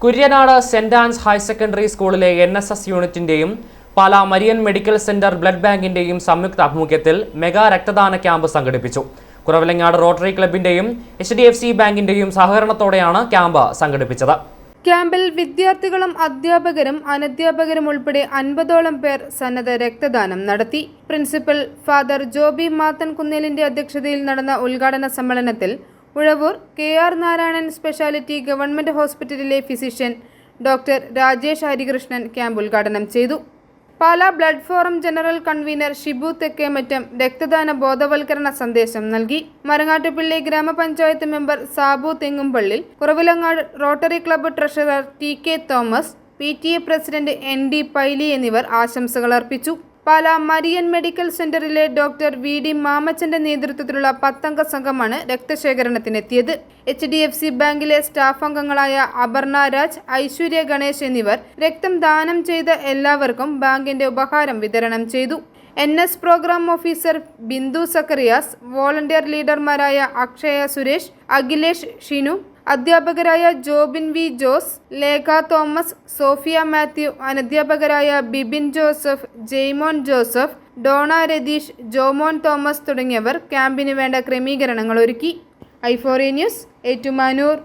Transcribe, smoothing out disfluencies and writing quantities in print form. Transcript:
Kuryanad saint Ann's higher secondary സ്കൂളിലെ NSS യൂണിറ്റിന്റെയും Pala Marian medical centre blood ബാങ്കിന്റെയും സംയുക്ത ആഭിമുഖ്യത്തിൽ മെഗാ രക്തദാന ക്യാമ്പ് സംഘടിപ്പിച്ചു. കുറവിലങ്ങാട് റോട്ടറി ക്ലബിന്റെയും HDFC ബാങ്കിന്റെയും സഹകരണത്തോടെയാണ് ക്യാമ്പ് സംഘടിപ്പിച്ചത്. ക്യാമ്പിൽ വിദ്യാർത്ഥികളും അധ്യാപകരും അനധ്യാപകരും ഉൾപ്പെടെ 50ഓളം പേർ സന്നദ്ധ രക്തദാനം നടത്തി. പ്രിൻസിപ്പൽ ഫാദർ ജോബി മാത്തൻ കുന്നേലിന്റെ അധ്യക്ഷതയിൽ നടന്ന ഉദ്ഘാടന സമ്മേളനത്തിൽ Uzhavoor KR Narayanan speciality government ഹോസ്പിറ്റലിലെ physician doctor Rajesh Harikrishnan camp ഉദ്ഘാടനം ചെയ്തു. Pala blood forum general convener Shibu Thekkemattam രക്തദാന ബോധവൽക്കരണ സന്ദേശം നൽകി. മരങ്ങാട്ടുപള്ളി ഗ്രാമപഞ്ചായത്ത് member Sabu Thengumpallil, Kuravilangad rotary club treasurer TK Thomas, PTA president ND Paily എന്നിവർ ആശംസകൾ അർപ്പിച്ചു. പാലാ മരിയൻ മെഡിക്കൽ സെന്ററിലെ ഡോക്ടർ VD മാമച്ചന്റെ നേതൃത്വത്തിലുള്ള 10-അംഗ സംഘമാണ് രക്തശേഖരണത്തിനെത്തിയത്. HDFC ബാങ്കിലെ സ്റ്റാഫ് അംഗങ്ങളായ അപർണ രാജ്, ഐശ്വര്യ ഗണേശ് എന്നിവർ രക്തം ദാനം ചെയ്ത എല്ലാവർക്കും ബാങ്കിന്റെ ഉപഹാരം വിതരണം ചെയ്തു. NS program officer Bindu Zacharias, volunteer ലീഡർമാരായ അക്ഷയ സുരേഷ്, അഖിലേഷ് ഷിനു, അധ്യാപകരായ Jobin V Jose, Lekha Thomas, Sophia Mathew, അനധ്യാപകരായ Bibin Joseph, Jaimon Joseph, Dona Ratheesh, Jomon Thomas തുടങ്ങിയവർ ക്യാമ്പിന് വേണ്ട ക്രമീകരണങ്ങൾ ഒരുക്കി. I4A news, Ettumanoor.